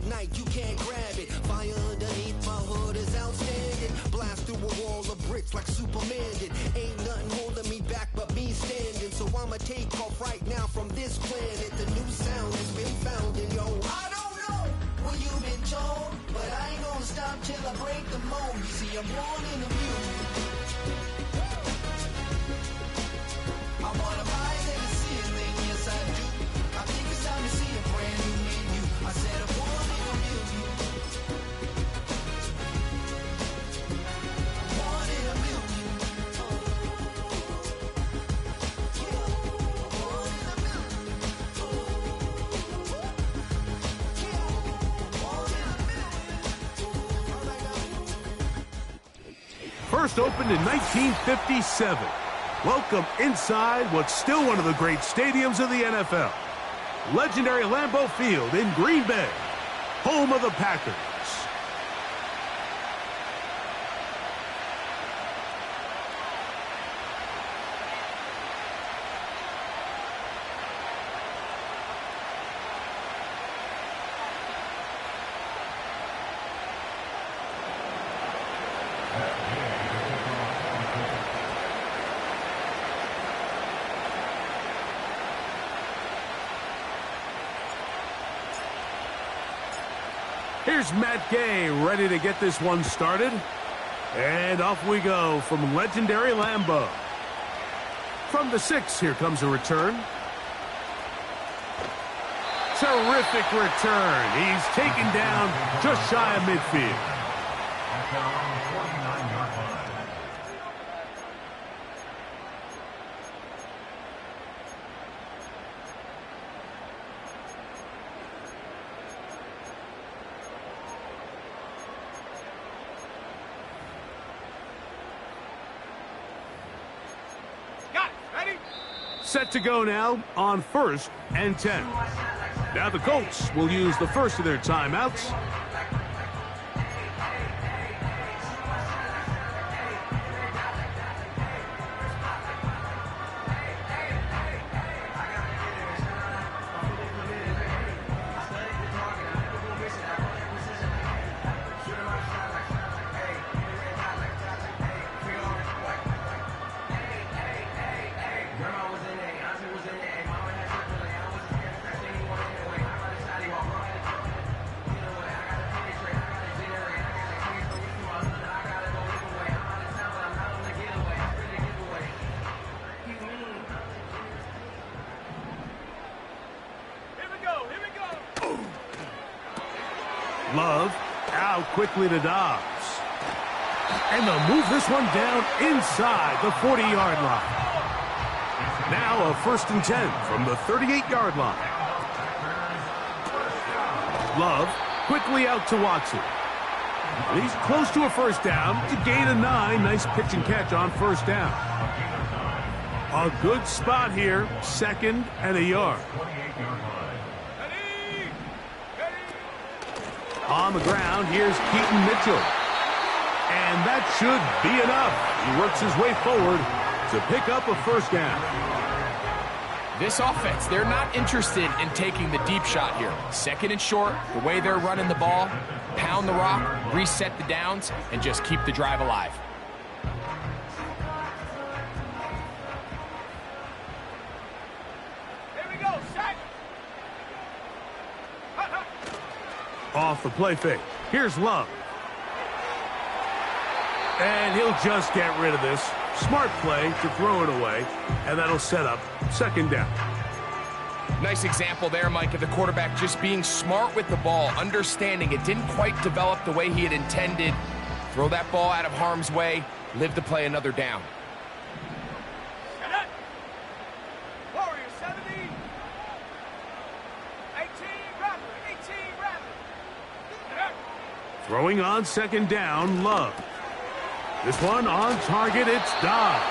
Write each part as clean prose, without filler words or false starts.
at night, you can't grab it. Fire underneath my hood is outstanding. Blast through a wall of bricks like Superman did. Ain't nothing holding me back but me standing. So I'ma take off right now from this planet. The new sound has been found in yo. I don't know what you've been told, but I ain't gonna stop till I break the mold. You see, I'm born in the music. I wanna rise in the ceiling, yes I do. I think it's time to see a brand new menu. I said I'm born in the music. Born in the music. Born in the music. First opened in 1957. Welcome inside what's still one of the great stadiums of the NFL. Legendary Lambeau Field in Green Bay, home of the Packers. Here's Matt Gay ready to get this one started. And off we go from legendary Lambeau. From the 6, here comes a return. Terrific return. He's taken down just shy of midfield. Set to go now on 1st and 10. Now the Colts will use the first of their timeouts. Love out quickly to Dobbs. And they'll move this one down inside the 40-yard line. Now a 1st and 10 from the 38-yard line. Love quickly out to Watson. And he's close to a first down to gain a 9. Nice pitch and catch on 1st down. A good spot here, 2nd and a yard. On the ground, here's Keaton Mitchell. And that should be enough. He works his way forward to pick up a 1st down. This offense, they're not interested in taking the deep shot here. 2nd and short, the way they're running the ball, pound the rock, reset the downs, and just keep the drive alive. Off the play fake. Here's Love. And he'll just get rid of this. Smart play to throw it away. And that'll set up 2nd down. Nice example there, Mike, of the quarterback just being smart with the ball, understanding it didn't quite develop the way he had intended. Throw that ball out of harm's way, live to play another down. Throwing on 2nd down, Love. This one on target, it's Dobbs.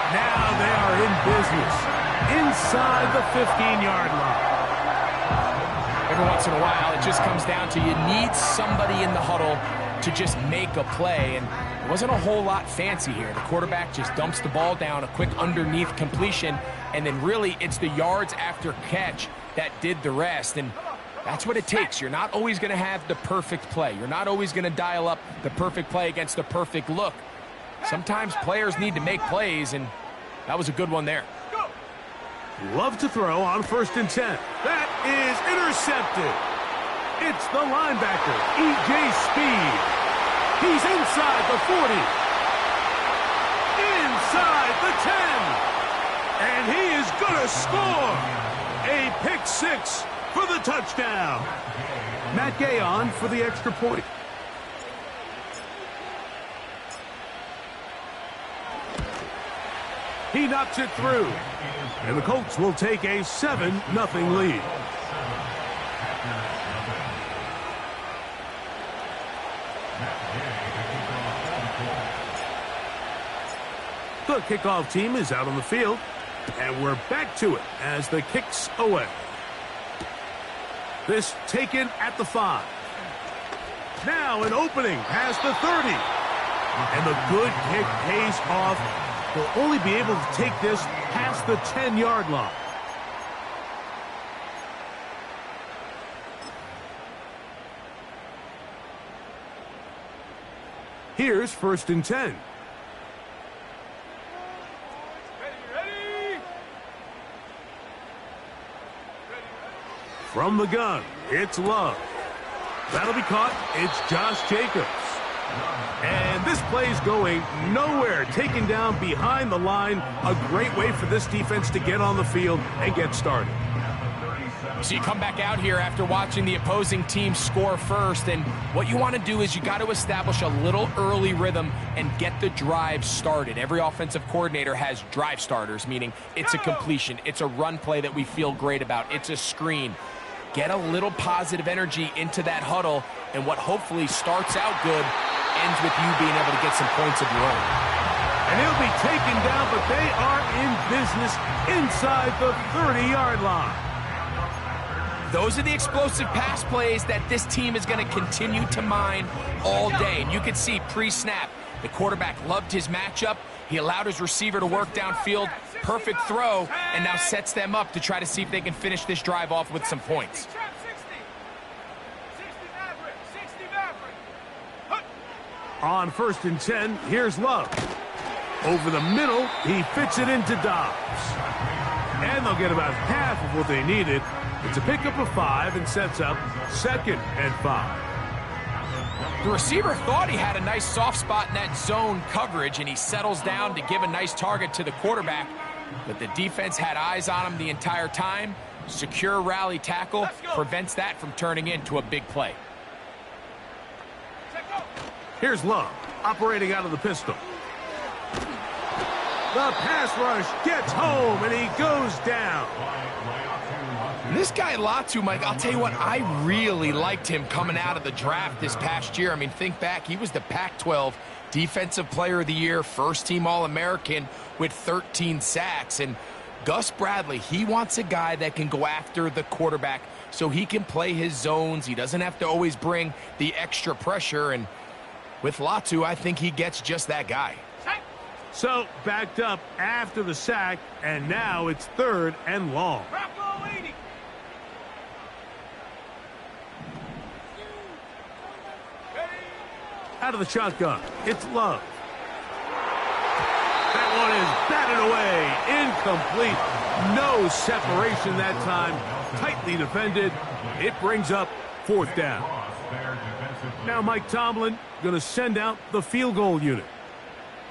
Now they are in business inside the 15-yard line. Every once in a while, it just comes down to you need somebody in the huddle to just make a play, and it wasn't a whole lot fancy here. The quarterback just dumps the ball down, a quick underneath completion, and then really it's the yards after catch that did the rest. And That's what it takes. You're not always going to have the perfect play. You're not always going to dial up the perfect play against the perfect look. Sometimes players need to make plays, and that was a good one there. Love to throw on 1st and 10. That is intercepted. It's the linebacker, E.J. Speed. He's inside the 40. Inside the 10. And he is going to score. A pick 6 for the touchdown. Matt Gay on for the extra point. He knocks it through. And the Colts will take a 7-0 lead. The kickoff team is out on the field. And we're back to it as the kick's away. This taken at the 5. Now an opening past the 30. And the good kick pays off. They'll only be able to take this past the 10-yard line. Here's 1st and 10. From the gun, it's Love. That'll be caught. It's Josh Jacobs. And this play's going nowhere. Taken down behind the line. A great way for this defense to get on the field and get started. So you come back out here after watching the opposing team score first, and what you want to do is you got to establish a little early rhythm and get the drive started. Every offensive coordinator has drive starters, meaning it's a completion, it's a run play that we feel great about, it's a screen. Get a little positive energy into that huddle, and what hopefully starts out good ends with you being able to get some points of your own. And he'll be taken down, but they are in business inside the 30-yard line. Those are the explosive pass plays that this team is going to continue to mine all day. And you can see pre-snap, the quarterback loved his matchup. He allowed his receiver to work downfield. Perfect throw, and now sets them up to try to see if they can finish this drive off with some points. On 1st and 10, here's Love. Over the middle, he fits it into Dobbs. And they'll get about half of what they needed. It's a pickup of 5 and sets up 2nd and 5. The receiver thought he had a nice soft spot in that zone coverage, and he settles down to give a nice target to the quarterback. But the defense had eyes on him the entire time. Secure rally tackle prevents that from turning into a big play. Here's Love, operating out of the pistol. The pass rush gets home, and he goes down. This guy Latu, Mike, I'll tell you what, I really liked him coming out of the draft this past year. I mean, think back, he was the Pac-12 Defensive Player of the Year, first-team All-American with 13 sacks. And Gus Bradley, he wants a guy that can go after the quarterback so he can play his zones. He doesn't have to always bring the extra pressure. And with Latu, I think he gets just that guy. So, backed up after the sack, and now it's 3rd and long. Out of the shotgun, it's Love. That one is batted away, incomplete. No separation that time, tightly defended. It brings up 4th down. Now Mike Tomlin going to send out the field goal unit.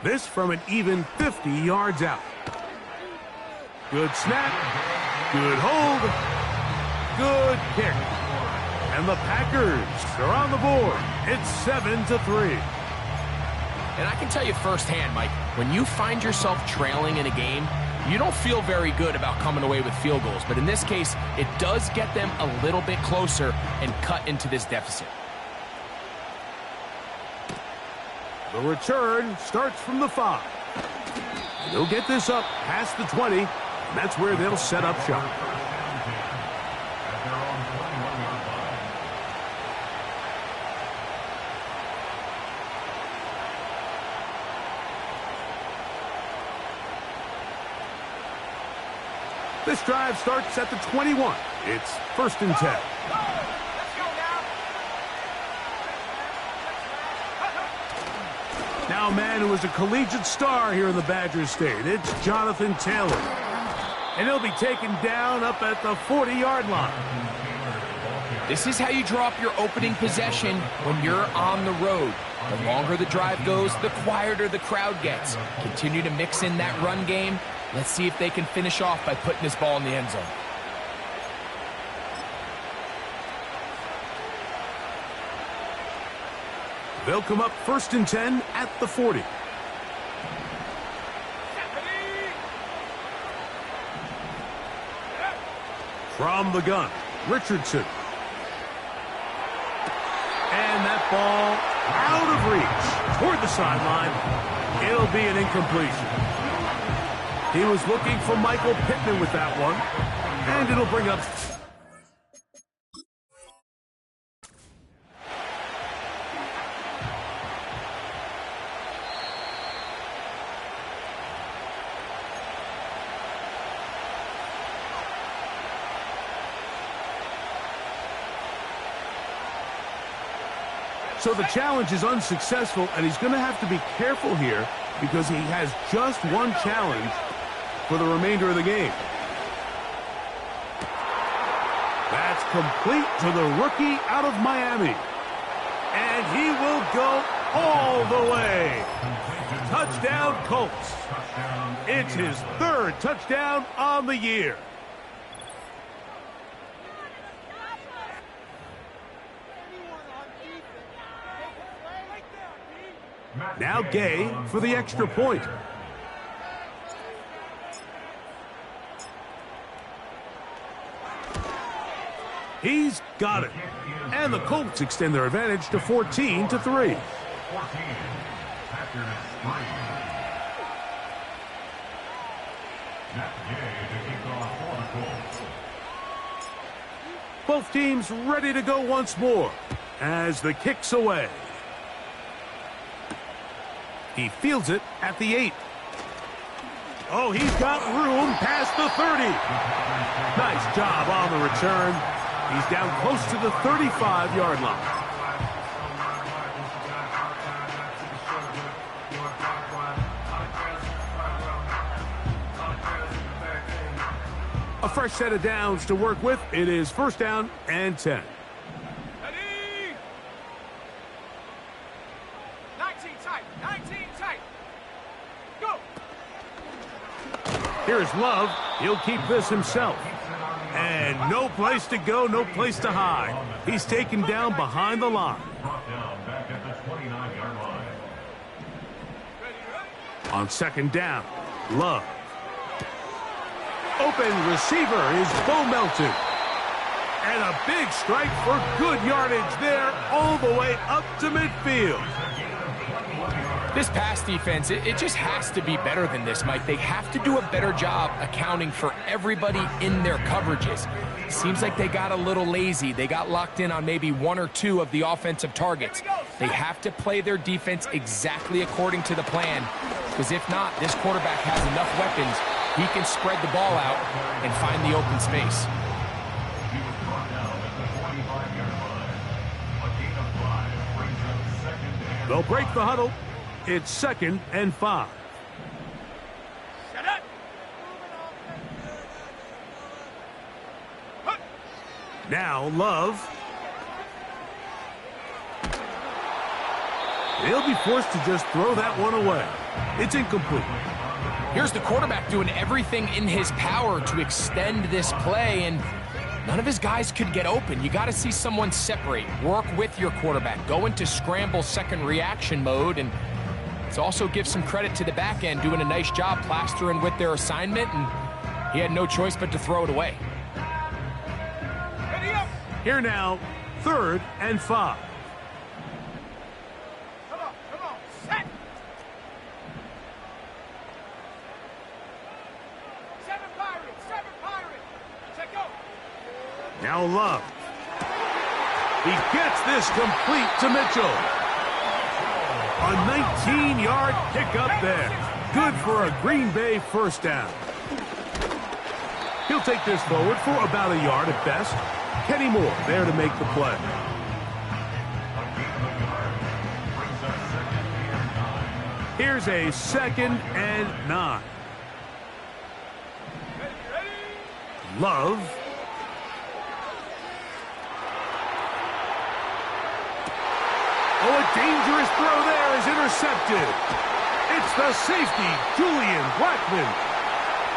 This from an even 50 yards out. Good snap, good hold, good kick. And the Packers are on the board. It's 7-3. And I can tell you firsthand, Mike, when you find yourself trailing in a game, you don't feel very good about coming away with field goals. But in this case, it does get them a little bit closer and cut into this deficit. The return starts from the 5. They'll get this up past the 20, and that's where they'll set up shop. This drive starts at the 21. It's 1st and 10. Now a man who is a collegiate star here in the Badger State. It's Jonathan Taylor. And he'll be taken down up at the 40-yard line. This is how you draw up your opening possession when you're on the road. The longer the drive goes, the quieter the crowd gets. Continue to mix in that run game. Let's see if they can finish off by putting this ball in the end zone. They'll come up 1st and 10 at the 40. From the gun, Richardson. And that ball out of reach toward the sideline. It'll be an incompletion. He was looking for Michael Pittman with that one. And it'll bring up... So the challenge is unsuccessful, and he's going to have to be careful here because he has just one challenge for the remainder of the game. That's complete to the rookie out of Miami. And he will go all the way. Touchdown, Colts. It's his 3rd touchdown on the year. Now Gay for the extra point. He's got it. And the Colts extend their advantage to 14-3. Both teams ready to go once more as the kick's away. He fields it at the 8. Oh, he's got room past the 30. Nice job on the return. He's down close to the 35-yard line. A fresh set of downs to work with. It is 1st down and 10. Here's Love. He'll keep this himself. And no place to go, no place to hide. He's taken down behind the line. On 2nd down, Love. Open receiver is Bo Melton. And a big strike for good yardage there all the way up to midfield. This pass defense, it just has to be better than this, Mike. They have to do a better job accounting for everybody in their coverages. Seems like they got a little lazy. They got locked in on maybe 1 or 2 of the offensive targets. They have to play their defense exactly according to the plan, because if not, this quarterback has enough weapons. He can spread the ball out and find the open space. They'll break the huddle. It's 2nd and 5. Now Love. He'll be forced to just throw that one away. It's incomplete. Here's the quarterback doing everything in his power to extend this play, and none of his guys could get open. You got to see someone separate, work with your quarterback, go into scramble second reaction mode, and it also gives some credit to the back end doing a nice job plastering with their assignment, and he had no choice but to throw it away. Here now, 3rd and 5. Come on, set. 7 Pirates. Check go. Now Love. He gets this complete to Mitchell. A 19-yard pickup there. Good for a Green Bay 1st down. He'll take this forward for about a yard at best. Kenny Moore there to make the play. Here's a 2nd and 9. Love. Oh, a dangerous throw there is intercepted. It's the safety, Julian Blackman.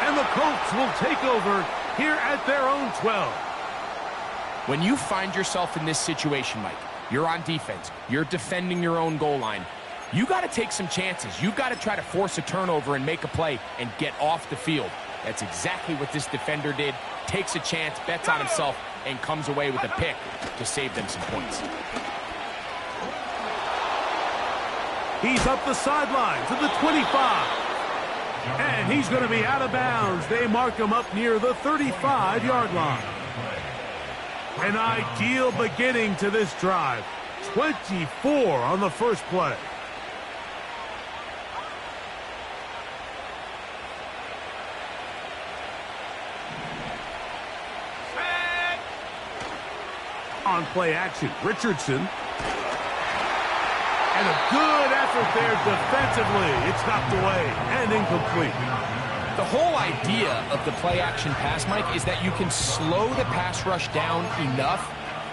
And the Colts will take over here at their own 12. When you find yourself in this situation, Mike, you're on defense, you're defending your own goal line, you got to take some chances. You got to try to force a turnover and make a play and get off the field. That's exactly what this defender did. Takes a chance, bets on himself, and comes away with a pick to save them some points. He's up the sideline to the 25. And he's going to be out of bounds. They mark him up near the 35-yard line. An ideal beginning to this drive. 24 on the first play. On play action, Richardson. And a good effort there defensively. It's knocked away and incomplete. The whole idea of the play action pass, Mike, is that you can slow the pass rush down enough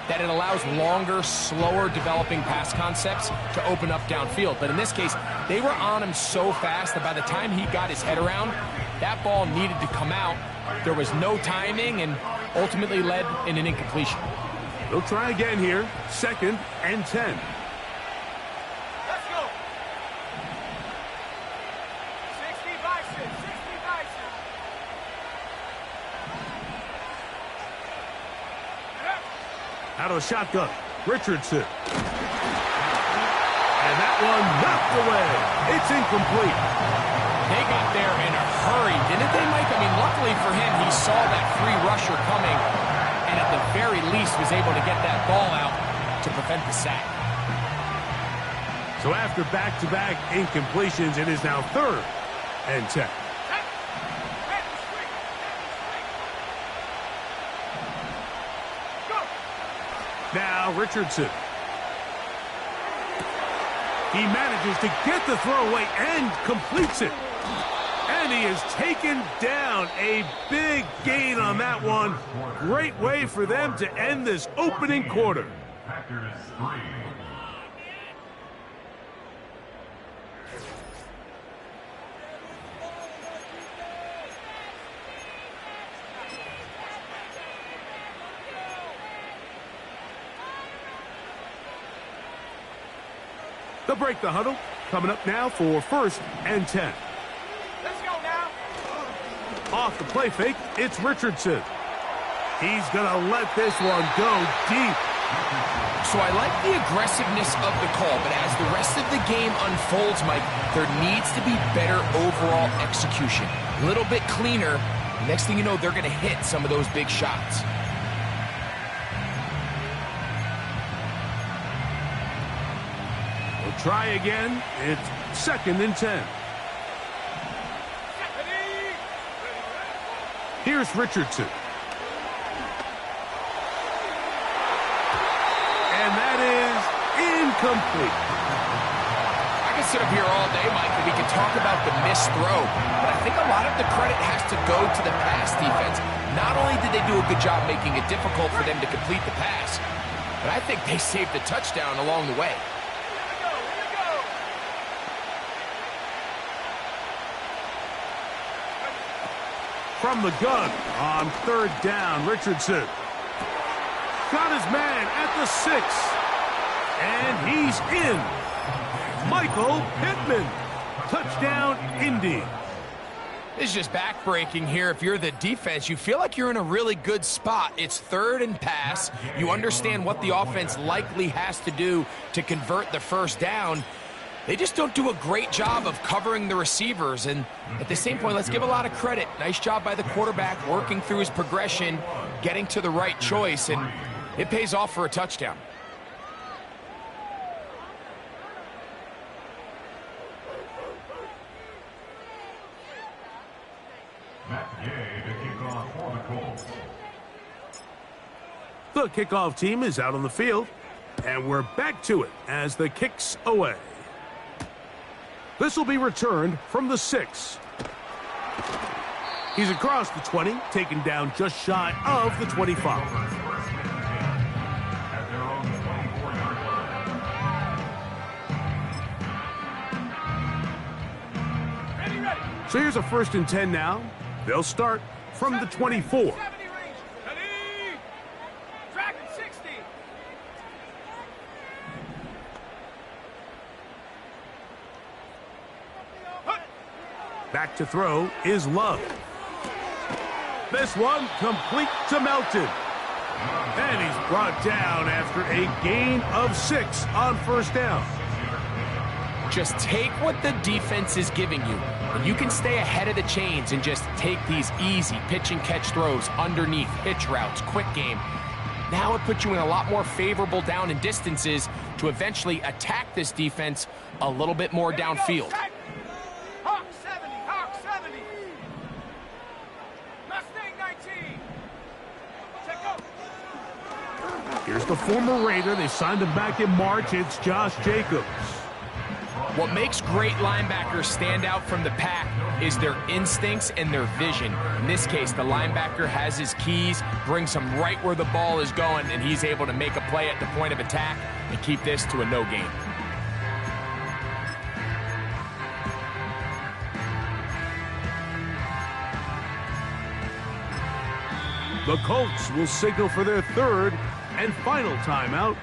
that it allows longer, slower developing pass concepts to open up downfield. But in this case, they were on him so fast that by the time he got his head around, that ball needed to come out. There was no timing and ultimately led in an incompletion. They'll try again here. 2nd and 10. Let's go. 60 Bison, 60 Bison. Out of the shotgun, Richardson. And that one knocked away. It's incomplete. They got there in a hurry, didn't they, Mike? I mean, luckily for him, he saw that free rusher coming, and at the very least was able to get that ball out to prevent the sack. So after back-to-back incompletions, it is now 3rd and 10. Now Richardson. He manages to get the throw away and completes it. And he is taken down. A big gain on that one. Great way for them to end this opening quarter. They'll break the huddle. Coming up now for 1st and 10. Let's go now. Off the play fake, it's Richardson. He's going to let this one go deep. So I like the aggressiveness of the call, but as the rest of the game unfolds, Mike, there needs to be better overall execution. A little bit cleaner. Next thing you know, they're going to hit some of those big shots. We'll try again. It's 2nd and 10. Here's Richardson. And that is incomplete. I could sit up here all day, Mike, and we could talk about the missed throw, but I think a lot of the credit has to go to the pass defense. Not only did they do a good job making it difficult for them to complete the pass, but I think they saved the touchdown along the way. From the gun on 3rd down, Richardson. Got his man at the 6. And he's in. Michael Pittman. Touchdown, Indy. This is just backbreaking here. If you're the defense, you feel like you're in a really good spot. It's 3rd and pass. You understand what the offense likely has to do to convert the 1st down. They just don't do a great job of covering the receivers. And at the same point, let's give a lot of credit. Nice job by the quarterback working through his progression, getting to the right choice, and it pays off for a touchdown. Matt Gay to kick off for the Colts. The kickoff team is out on the field, and we're back to it as the kick's away. This will be returned from the 6. He's across the 20, taken down just shy of the 25. So here's a 1st and 10 now. They'll start from the 24. Back to throw is Love. This one complete to Melton. And he's brought down after a gain of 6 on 1st down. Just take what the defense is giving you. And you can stay ahead of the chains and just take these easy pitch and catch throws underneath, hitch routes, quick game. Now it puts you in a lot more favorable down and distances to eventually attack this defense a little bit more downfield. Hawk 70, Hawk 70. Mustang 19. Check out. Here's the former Raider. They signed him back in March. It's Josh Jacobs. What makes great linebackers stand out from the pack is their instincts and their vision. In this case, the linebacker has his keys, brings him right where the ball is going, and he's able to make a play at the point of attack and keep this to a no gain. The Colts will signal for their 3rd and final timeout.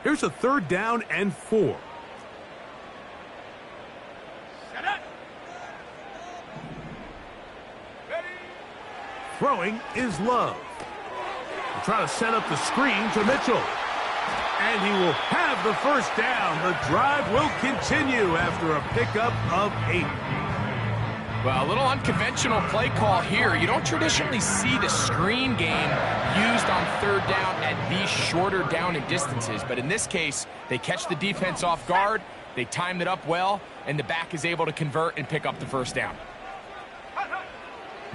Here's a 3rd down and 4. Set up. Ready. Throwing is Love. He'll try to set up the screen to Mitchell. And he will have the 1st down. The drive will continue after a pickup of 8. Well, a little unconventional play call here. You don't traditionally see the screen game used on 3rd down at these shorter down and distances. But in this case, they catch the defense off guard, they timed it up well, and the back is able to convert and pick up the 1st down.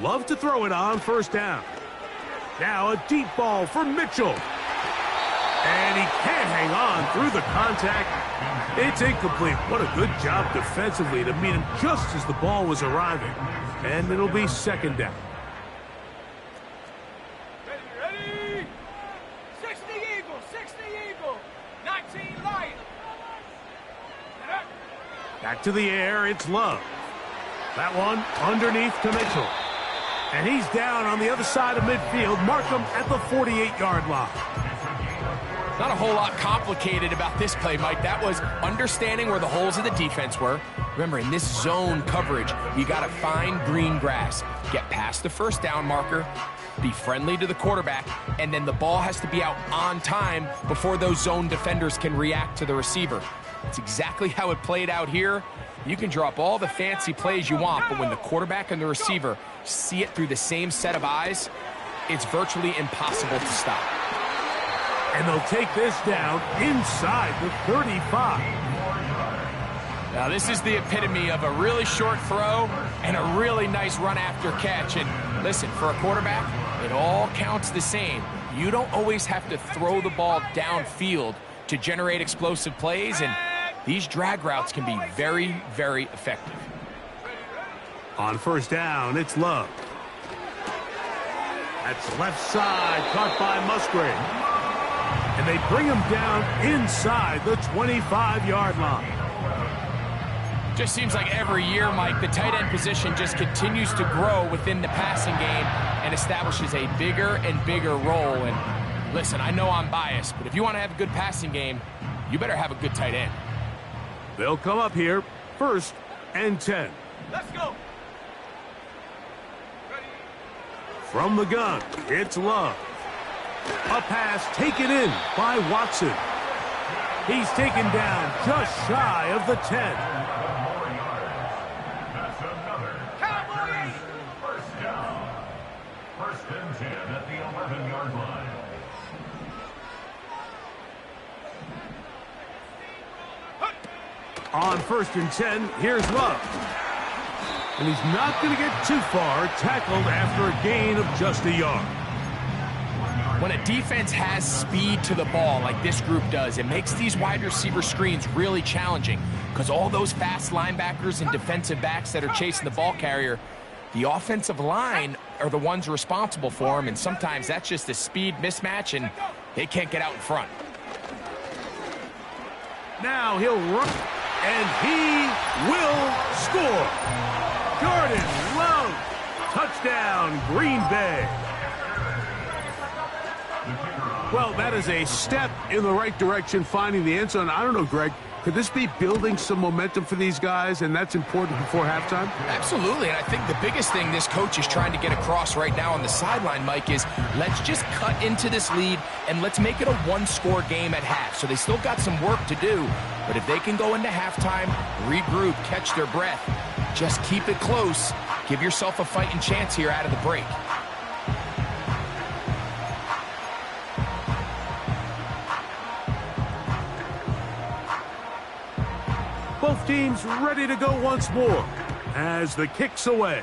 Love to throw it on 1st down. Now a deep ball for Mitchell. And he can't hang on through the contact. It's incomplete. What a good job defensively to meet him just as the ball was arriving. And it'll be 2nd down. Ready. 60 Eagle, 60 Eagle. 19 Lion. Set up. Back to the air, it's Love. That one underneath to Mitchell. And he's down on the other side of midfield. Mark him at the 48-yard line. Not a whole lot complicated about this play, Mike. That was understanding where the holes of the defense were. Remember, in this zone coverage, you got to find green grass, get past the 1st down marker, be friendly to the quarterback, and then the ball has to be out on time before those zone defenders can react to the receiver. It's exactly how it played out here. You can draw up all the fancy plays you want, but when the quarterback and the receiver see it through the same set of eyes, it's virtually impossible to stop. And they'll take this down inside the 35. Now, this is the epitome of a really short throw and a really nice run after catch. And listen, for a quarterback, it all counts the same. You don't always have to throw the ball downfield to generate explosive plays, and these drag routes can be very, very effective. On 1st down, it's Love. That's left side, caught by Musgrave. And they bring him down inside the 25-yard line. Just seems like every year, Mike, the tight end position just continues to grow within the passing game and establishes a bigger and bigger role. And listen, I know I'm biased, but if you want to have a good passing game, you better have a good tight end. They'll come up here, 1st and 10. Let's go. From the gun, it's Love. A pass taken in by Watson. He's taken down just shy of the 10. That's another. Cowboys. 1st down. 1st and 10 at the 11-yard line. On 1st and 10, here's Love. And he's not going to get too far, tackled after a gain of just a yard. When a defense has speed to the ball like this group does, it makes these wide receiver screens really challenging because all those fast linebackers and defensive backs that are chasing the ball carrier, the offensive line are the ones responsible for them, and sometimes that's just a speed mismatch, and they can't get out in front. Now he'll run, and he will score. Jordan Love, touchdown, Green Bay. Well, that is a step in the right direction, finding the end zone. I don't know, Greg, could this be building some momentum for these guys, and that's important before halftime? Absolutely, and I think the biggest thing this coach is trying to get across right now on the sideline, Mike, is let's just cut into this lead, and let's make it a one-score game at half. So they still got some work to do, but if they can go into halftime, regroup, catch their breath, just keep it close, give yourself a fighting chance here out of the break. Both teams ready to go once more as the kick's away.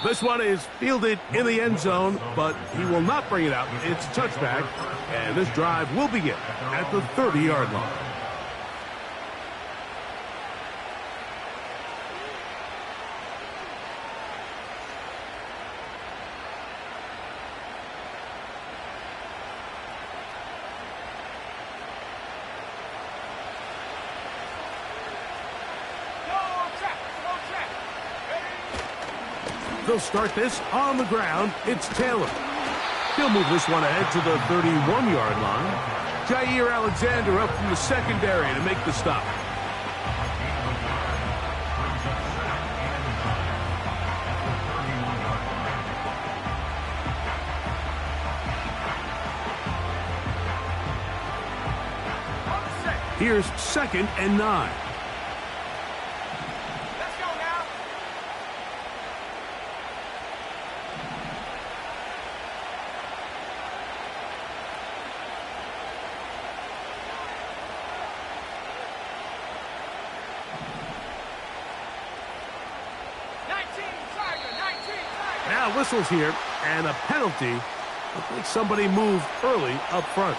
This one is fielded in the end zone, but he will not bring it out. It's a touchback, and this drive will begin at the 30-yard line. They'll start this on the ground. It's Taylor. He'll move this one ahead to the 31-yard line. Jair Alexander up from the secondary to make the stop. Here's 2nd and 9. Now whistles here, and a penalty. Looks like somebody moved early up front.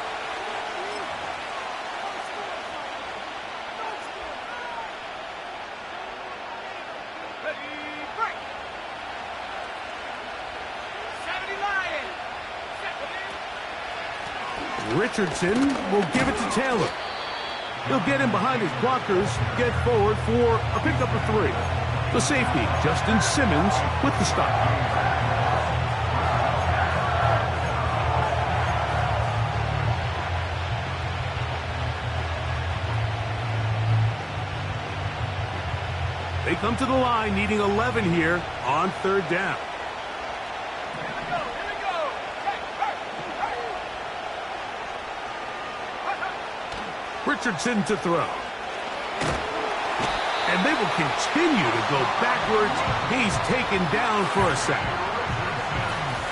Richardson will give it to Taylor. He'll get in behind his blockers, get forward for a pickup of 3. The safety, Justin Simmons, with the stop. They come to the line needing 11 here on 3rd down. Richardson to throw. And they will continue to go backwards. He's taken down for a sack.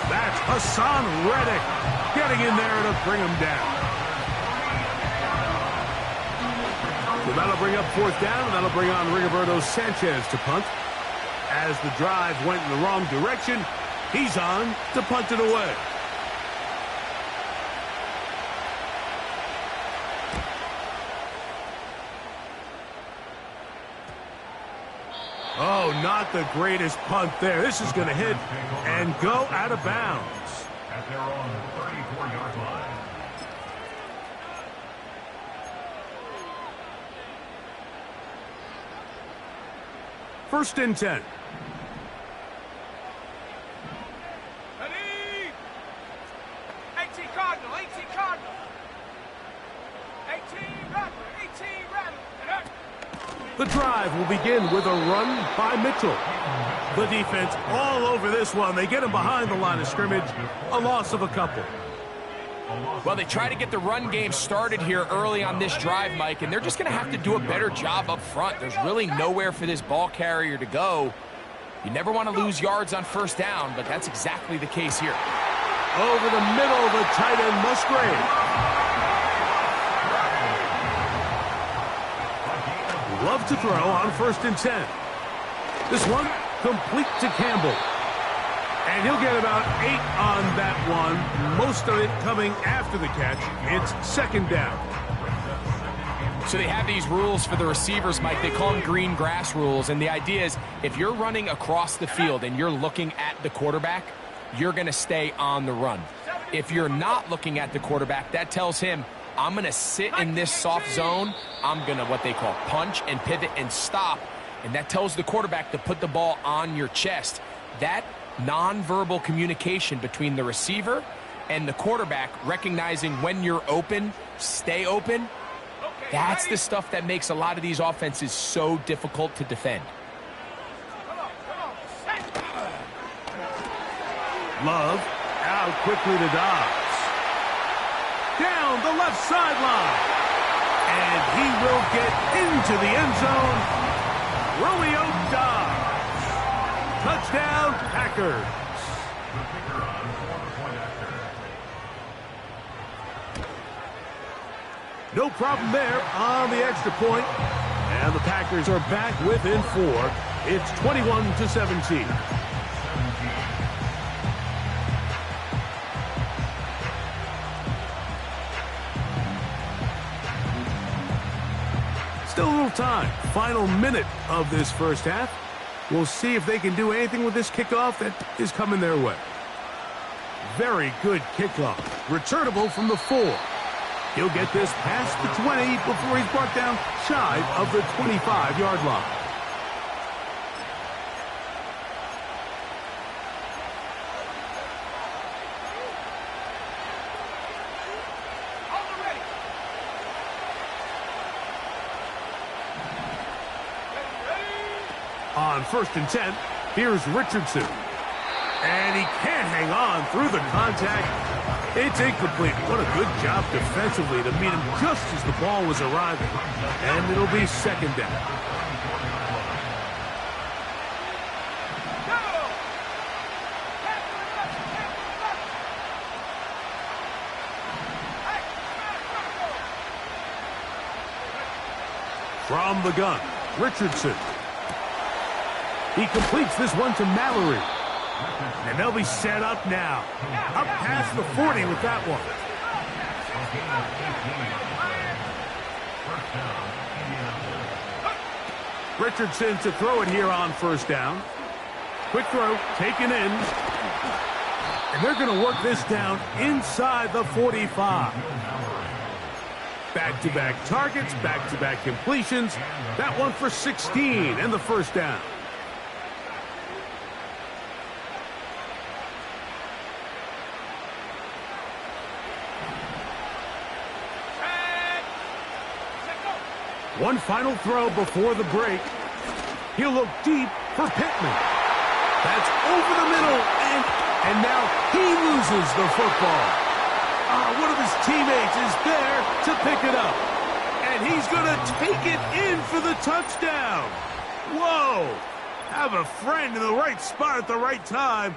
That's Hassan Reddick getting in there to bring him down. So that'll bring up 4th down, and that'll bring on Rigoberto Sanchez to punt. As the drive went in the wrong direction, he's on to punt it away. Oh, not the greatest punt there. This is going to hit and go out of bounds. At their own 34-yard line. First and 10. Ready? 18 Cardinal, 18 Cardinal. 18 Rattler, 18 Rattler. The drive will begin with a run by Mitchell. The defense all over this one. They get him behind the line of scrimmage. A loss of a couple. Well, they try to get the run game started here early on this drive, Mike, and they're just going to have to do a better job up front. There's really nowhere for this ball carrier to go. You never want to lose yards on 1st down, but that's exactly the case here. Over the middle of the tight end, Musgrave. Love to throw on 1st and 10. This one complete to Campbell. And he'll get about 8 on that one. Most of it coming after the catch. It's 2nd down. So they have these rules for the receivers, Mike. They call them green grass rules. And the idea is if you're running across the field and you're looking at the quarterback, you're going to stay on the run. If you're not looking at the quarterback, that tells him, I'm going to sit in this soft zone. I'm going to what they call punch and pivot and stop. And that tells the quarterback to put the ball on your chest. That nonverbal communication between the receiver and the quarterback, recognizing when you're open, stay open, that's the stuff that makes a lot of these offenses so difficult to defend. Love out quickly to Dobbs. Down the left sideline. And he will get into the end zone. Romeo Dobbs. Touchdown, Packers. No problem there on the extra point. And the Packers are back within 4. It's 21-17. Still a little time. Final minute of this first half. We'll see if they can do anything with this kickoff that is coming their way. Very good kickoff. Returnable from the 4. He'll get this past the 20 before he's brought down shy of the 25-yard line. On 1st and 10, here's Richardson. And he can't hang on through the contact. It's incomplete. What a good job defensively to meet him just as the ball was arriving. And it'll be 2nd down. From the gun, Richardson. He completes this one to Mallory. And they'll be set up now. Up past the 40 with that one. Richardson to throw it here on 1st down. Quick throw, taken in. And they're going to work this down inside the 45. Back-to-back targets, back-to-back completions. That one for 16 and the 1st down. One final throw before the break. He'll look deep for Pittman. That's over the middle, and now he loses the football. One of his teammates is there to pick it up. And he's going to take it in for the touchdown. Whoa! Have a friend in the right spot at the right time.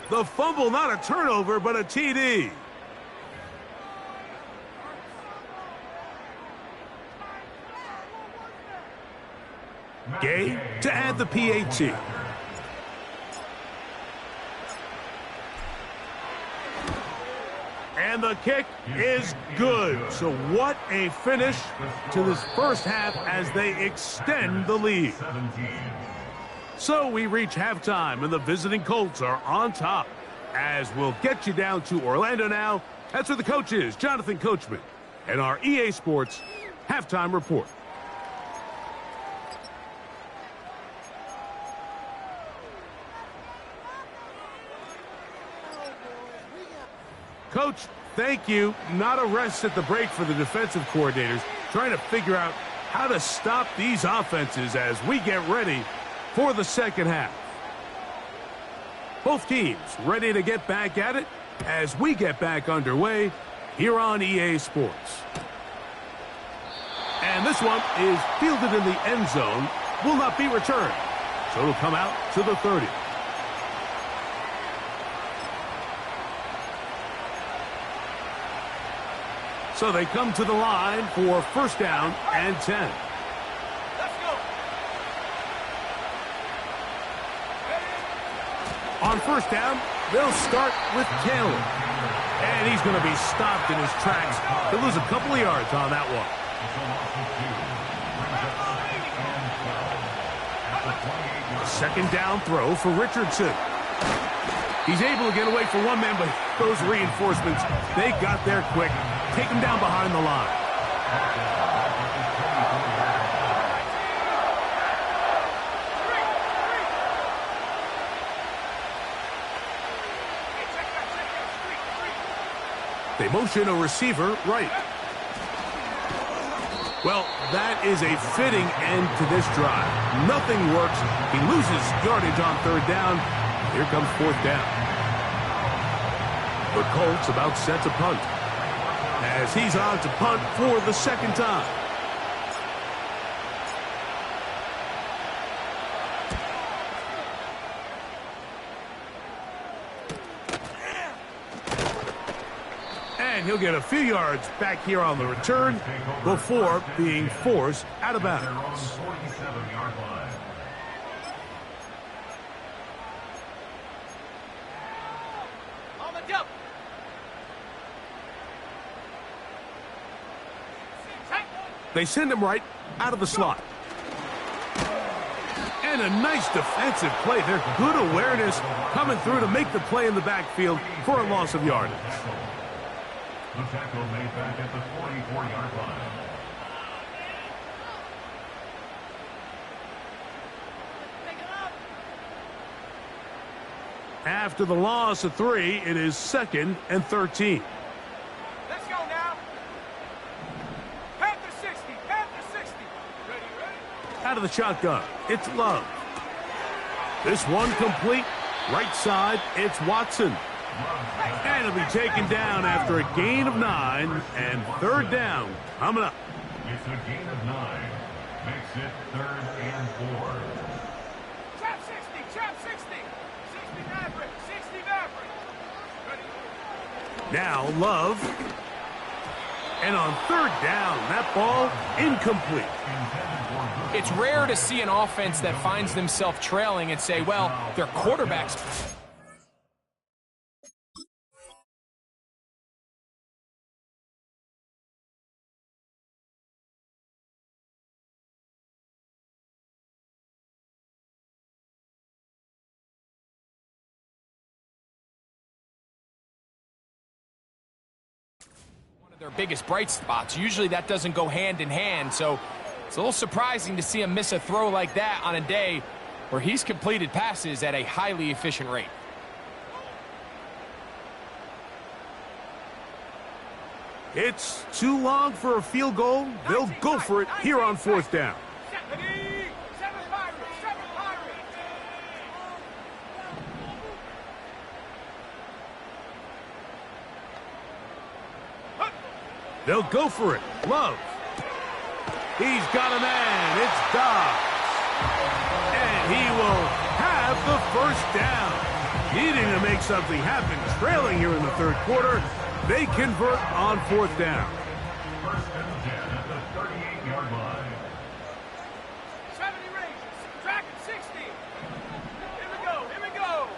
The fumble, not a turnover, but a TD. Gay to add the PAT. And the kick is good. So what a finish to this first half as they extend the lead. So we reach halftime and the visiting Colts are on top. As we'll get you down to Orlando now. That's where the coach is, Jonathan Coachman, and our EA Sports halftime report. Coach, thank you. Not a rest at the break for the defensive coordinators, trying to figure out how to stop these offenses as we get ready for the second half. Both teams ready to get back at it as we get back underway here on EA Sports. And this one is fielded in the end zone, will not be returned. So it'll come out to the 30. So they come to the line for 1st down and 10. Let's go. On first down, they'll start with Taylor. And he's going to be stopped in his tracks. He'll lose a couple of yards on that one. A second down throw for Richardson. He's able to get away from one man, but those reinforcements, they got there quick. Take him down behind the line. They motion a receiver right. Well, that is a fitting end to this drive. Nothing works. He loses yardage on third down. Here comes fourth down. The Colts about set to punt, as he's on to punt for the second time. And he'll get a few yards back here on the return before being forced out of bounds. They send him right out of the slot. And a nice defensive play. They're good awareness coming through to make the play in the backfield for a loss of yardage. The tackle made back at the 44-yard line. After the loss of 3, it is 2nd and 13. Let's go now. Panther 60. Panther 60. Ready. Out of the shotgun, it's Love. This one complete. Right side, it's Watson. And it'll be taken down after a gain of 9, and third down coming up. It's a gain of 9. Makes it 3rd and 4. Trap 60. Trap 60. 60 Maverick. 60 Maverick. Ready. Now Love. And on third down, that ball incomplete. It's rare to see an offense that finds themselves trailing and say, well, their quarterback's... their biggest bright spots. Usually that doesn't go hand in hand, so it's a little surprising to see him miss a throw like that on a day where he's completed passes at a highly efficient rate. It's too long for a field goal. They'll go for it here on fourth down. They'll go for it. Love. He's got a man. It's Dobbs. And he will have the first down. Needing to make something happen. Trailing here in the third quarter. They convert on fourth down. First and 10 at the 38-yard line. 70 ranges. Dragon 60. Here we go. Here we go.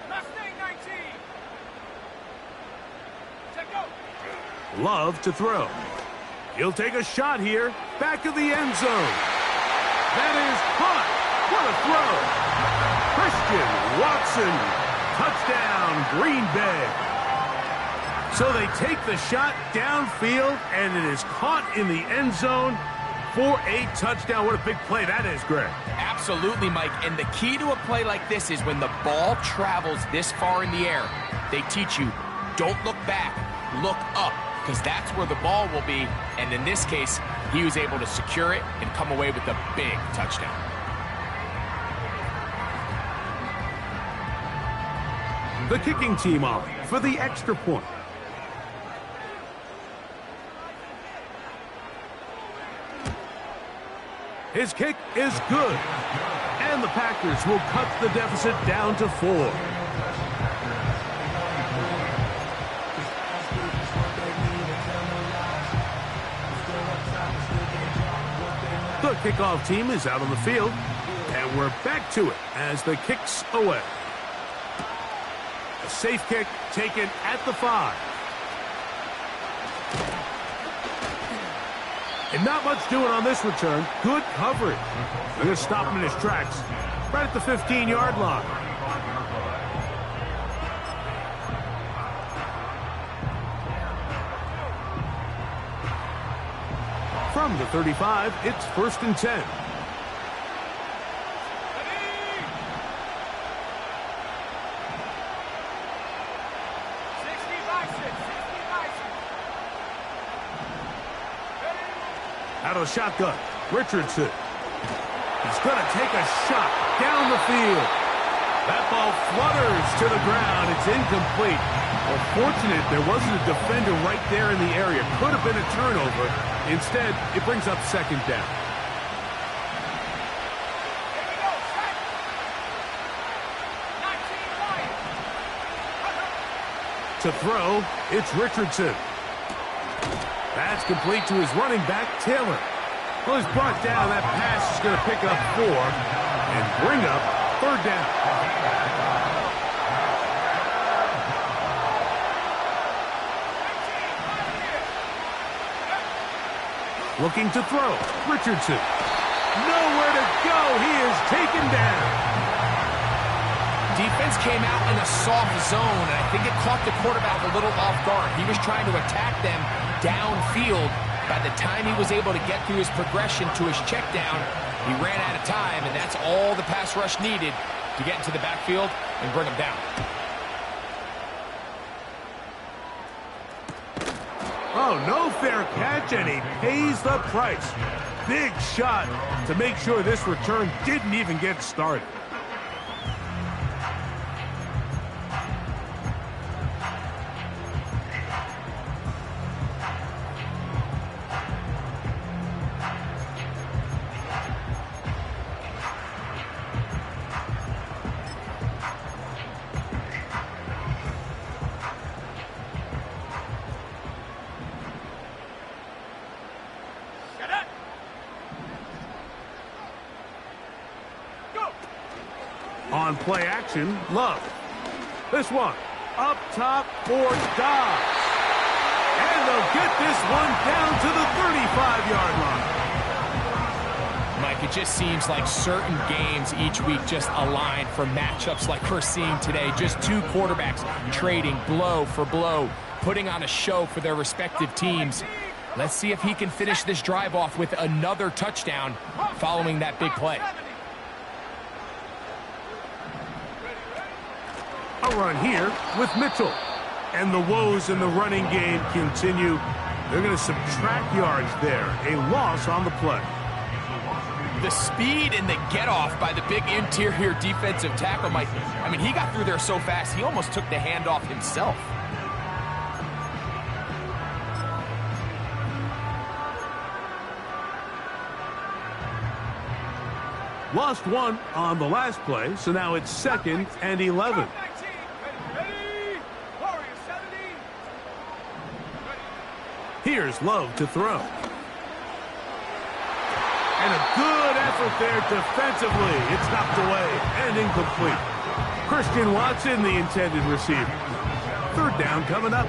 Mustang 19. Check go. Love to throw. He'll take a shot here. Back of the end zone. That is caught. What a throw. Christian Watson. Touchdown, Green Bay. So they take the shot downfield, and it is caught in the end zone for a touchdown. What a big play that is, Greg. Absolutely, Mike. And the key to a play like this is when the ball travels this far in the air, they teach you, don't look back, look up, because that's where the ball will be. And in this case, he was able to secure it and come away with a big touchdown. The kicking team off for the extra point. His kick is good. And the Packers will cut the deficit down to 4. The kickoff team is out on the field. And we're back to it as the kick's away. A safe kick taken at the 5. And not much doing on this return. Good coverage. They're going to stop him in his tracks. Right at the 15-yard line. From the 35, it's 1st and 10. Out of the shotgun, Richardson. He's going to take a shot down the field. That ball flutters to the ground. It's incomplete. Well, fortunate there wasn't a defender right there in the area. Could have been a turnover. Instead, it brings up 2nd down. To throw, it's Richardson. That's complete to his running back, Taylor. Well, he's brought down. That pass is going to pick up 4 and bring up 3rd down. Looking to throw, Richardson. Nowhere to go. He is taken down. Defense came out in a soft zone, and I think it caught the quarterback a little off guard. He was trying to attack them downfield. By the time he was able to get through his progression to his check down, he ran out of time, and that's all the pass rush needed to get into the backfield and bring him down. Oh, no fair catch, and he pays the price. Big shot to make sure this return didn't even get started. On play action, Love. This one, up top for Dobbs. And they'll get this one down to the 35-yard line. Mike, it just seems like certain games each week just align for matchups like we're seeing today. Just two quarterbacks trading blow for blow, putting on a show for their respective teams. Let's see if he can finish this drive off with another touchdown following that big play. A run here with Mitchell. And the woes in the running game continue. They're going to subtract yards there. A loss on the play. The speed and the get-off by the big interior defensive tackle, Mike. I mean, he got through there so fast, he almost took the handoff himself. Lost one on the last play, so now it's 2nd and 11. Here's Love to throw. And a good effort there defensively. It's knocked away and incomplete. Christian Watson, the intended receiver. 3rd down coming up.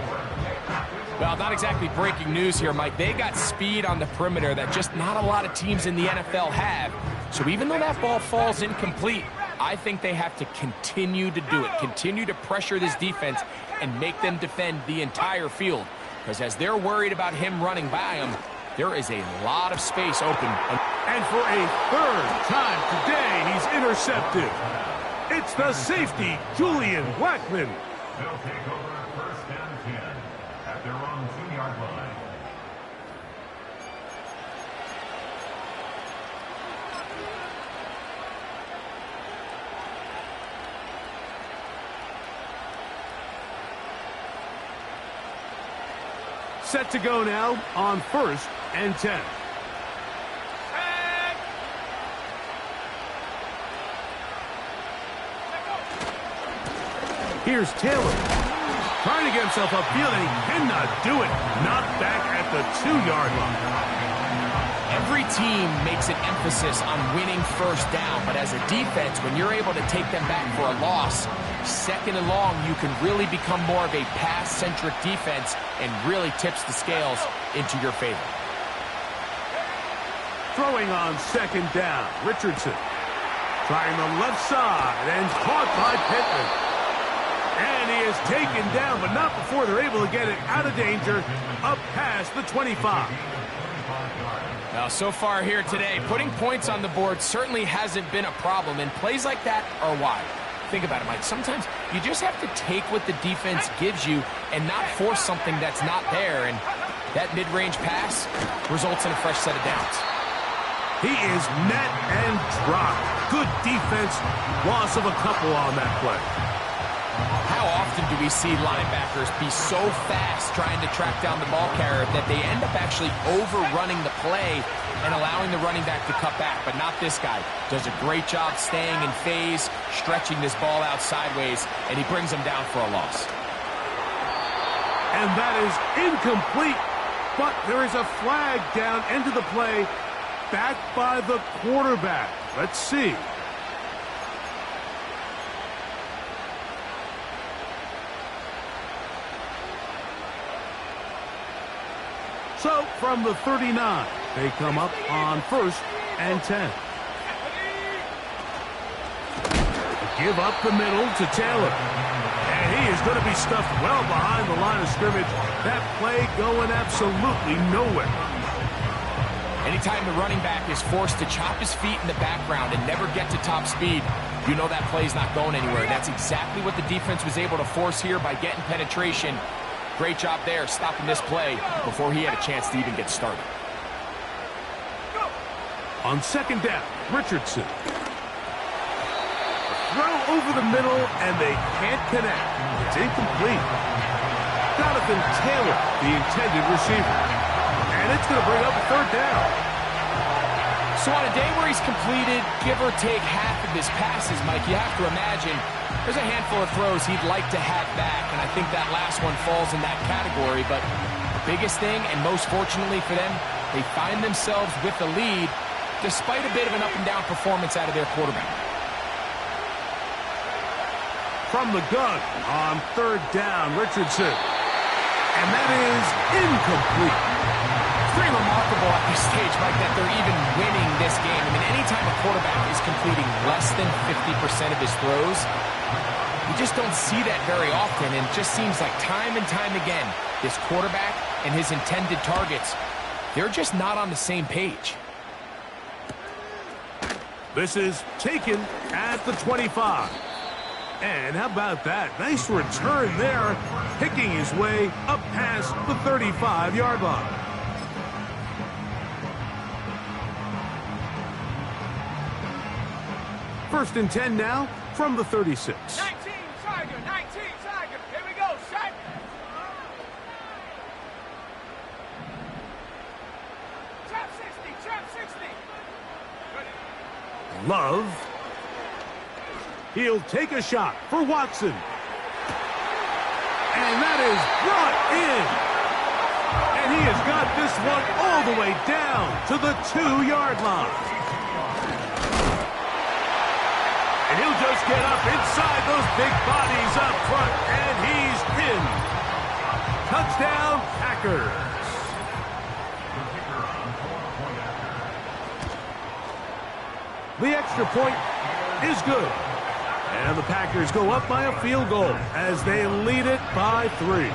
Well, not exactly breaking news here, Mike. They got speed on the perimeter that just not a lot of teams in the NFL have. So even though that ball falls incomplete, I think they have to continue to do it. Continue to pressure this defense and make them defend the entire field. Because as they're worried about him running by them, there is a lot of space open. And for a 3rd time today, he's intercepted. It's the safety, Julian Blackman. They'll take over 1st and 10 at their own 2-yard line. Set to go now on 1st and 10. Here's Taylor. Trying to get himself upfield, and he cannot do it. Knocked back at the 2-yard line. Every team makes an emphasis on winning first down, but as a defense, when you're able to take them back for a loss, second and long, you can really become more of a pass-centric defense and really tips the scales into your favor. Throwing on second down, Richardson. Trying the left side and caught by Pittman. And he is taken down, but not before they're able to get it out of danger, up past the 25. Now, so far here today, putting points on the board certainly hasn't been a problem, and plays like that are why. Think about it, Mike. Sometimes you just have to take what the defense gives you and not force something that's not there, and that mid-range pass results in a fresh set of downs. He is met and dropped. Good defense. Loss of a couple on that play. How often do we see linebackers be so fast trying to track down the ball carrier that they end up actually overrunning the play and allowing the running back to cut back? But not this guy. Does a great job staying in phase, stretching this ball out sideways, and he brings him down for a loss. And that is incomplete. But there is a flag down into the play, back by the quarterback. Let's see. So, from the 39, they come up on 1st and 10. Give up the middle to Taylor. And he is going to be stuffed well behind the line of scrimmage. That play going absolutely nowhere. Anytime the running back is forced to chop his feet in the background and never get to top speed, you know that play's not going anywhere. That's exactly what the defense was able to force here by getting penetration. Great job there, stopping this play before he had a chance to even get started. On second down, Richardson. Throw over the middle, and they can't connect. It's incomplete. Jonathan Taylor, the intended receiver. And it's going to bring up a third down. So on a day where he's completed, give or take half of his passes, Mike, you have to imagine there's a handful of throws he'd like to have back, and I think that last one falls in that category. But the biggest thing, and most fortunately for them, they find themselves with the lead despite a bit of an up-and-down performance out of their quarterback. From the gun on third down, Richardson. And that is incomplete. It's pretty remarkable at this stage, Mike, that they're even winning this game. I mean, anytime a quarterback is completing less than 50% of his throws, you just don't see that very often, and it just seems like time and time again, this quarterback and his intended targets, they're just not on the same page. This is taken at the 25. And how about that? Nice return there, picking his way up past the 35-yard line. First and 10 now from the 36. 19, Tiger, 19, Tiger. Here we go, set. Trap 60, trap 60. Ready. Love. He'll take a shot for Watson. And that is brought in. And he has got this one all the way down to the 2-yard line. And he'll just get up inside those big bodies up front, and he's in. Touchdown, Packers. The extra point is good. And the Packers go up by a field goal as they lead it by 3.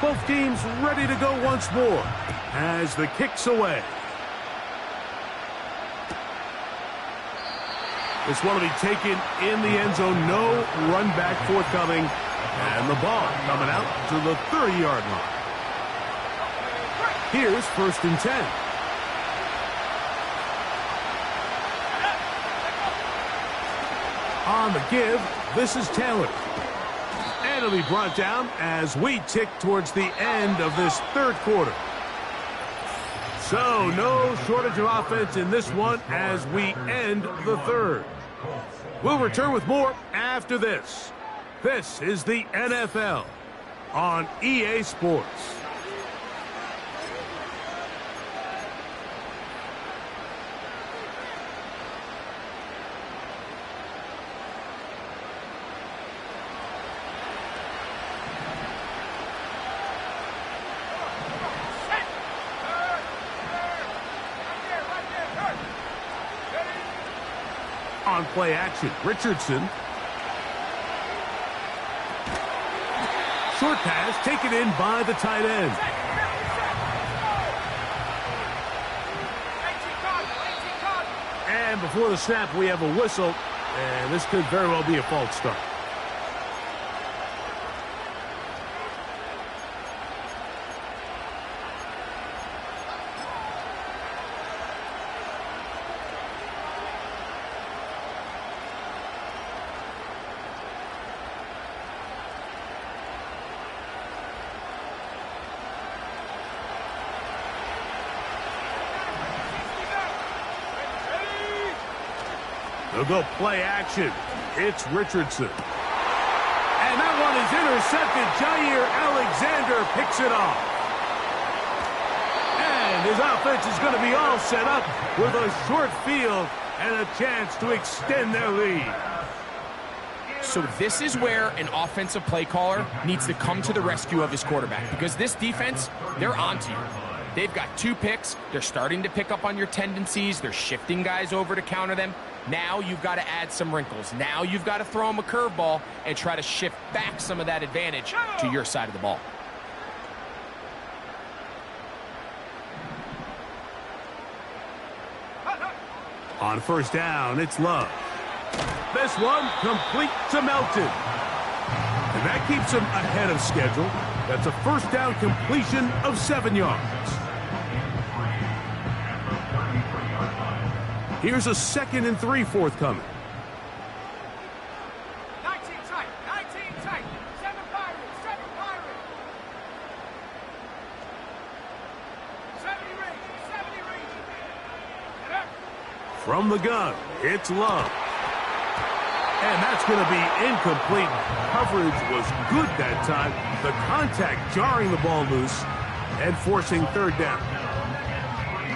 Both teams ready to go once more as the kick's away. This one will be taken in the end zone. No run back forthcoming. And the ball coming out to the 30-yard line. Here's first and 10. On the give, this is Taylor. And it'll be brought down as we tick towards the end of this third quarter. So no shortage of offense in this one as we end the third. We'll return with more after this. This is the NFL on EA Sports. On play action, Richardson. Short pass taken in by the tight end. And before the snap, we have a whistle, and this could very well be a false start. They'll go play action. It's Richardson. And that one is intercepted. Jair Alexander picks it off. And his offense is going to be all set up with a short field and a chance to extend their lead. So this is where an offensive play caller needs to come to the rescue of his quarterback, because this defense, they're onto you. They've got 2 picks. They're starting to pick up on your tendencies. They're shifting guys over to counter them. Now you've got to add some wrinkles. Now you've got to throw them a curveball and try to shift back some of that advantage to your side of the ball. On first down, it's Love. This one complete to Melton. And that keeps him ahead of schedule. That's a first down completion of 7 yards. Here's a 2nd and 3 forthcoming. 19 tight, 19 tight. 7 Pirates, 7 Pirates. 70 range. From the gun, it's Love. And that's going to be incomplete. Coverage was good that time. The contact jarring the ball loose and forcing 3rd down.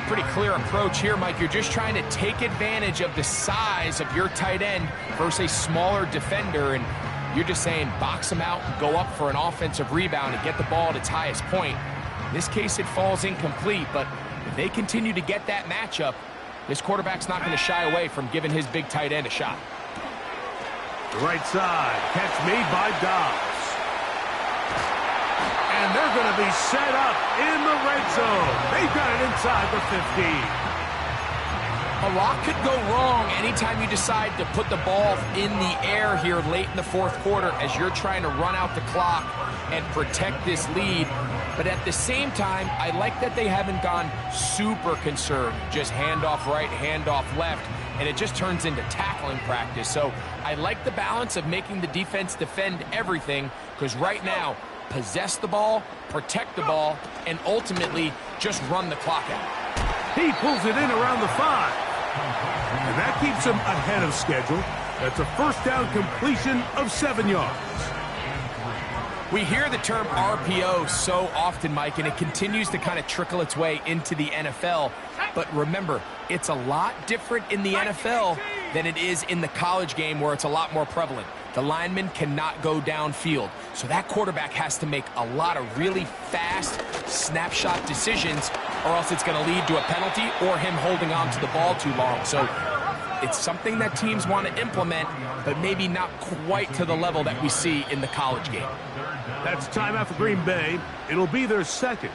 Pretty clear approach here, Mike. You're just trying to take advantage of the size of your tight end versus a smaller defender, and you're just saying box him out and go up for an offensive rebound and get the ball at its highest point. In this case, it falls incomplete, but if they continue to get that matchup, this quarterback's not going to shy away from giving his big tight end a shot. The right side, catch made by Dobbs. And they're going to be set up in the red zone. They've got it inside the 15. A lot could go wrong anytime you decide to put the ball in the air here late in the 4th quarter as you're trying to run out the clock and protect this lead. But at the same time, I like that they haven't gone super conserved. Just handoff right, handoff left, and it just turns into tackling practice. So I like the balance of making the defense defend everything, because right now, possess the ball, protect the ball, and ultimately just run the clock out. He pulls it in around the 5. And that keeps him ahead of schedule. That's a first down completion of 7 yards. We hear the term RPO so often, Mike, and it continues to kind of trickle its way into the NFL. But remember, it's a lot different in the NFL than it is in the college game, where it's a lot more prevalent. The lineman cannot go downfield, so that quarterback has to make a lot of really fast snapshot decisions, or else it's going to lead to a penalty or him holding on to the ball too long. So it's something that teams want to implement, but maybe not quite to the level that we see in the college game. That's timeout for Green Bay. It'll be their 2nd.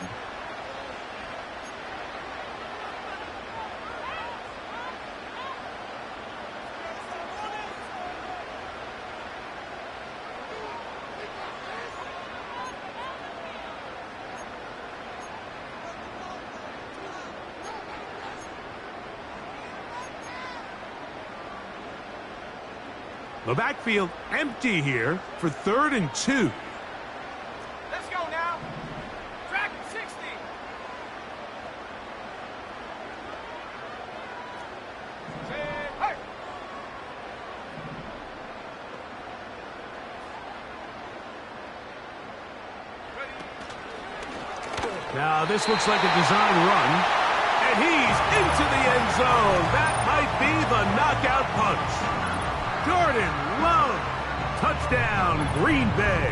The backfield empty here for 3rd and 2. Let's go now. Track 60. Hey. Now, this looks like a design run, and he's into the end zone. That might be the knockout punch. Jordan Love, touchdown, Green Bay.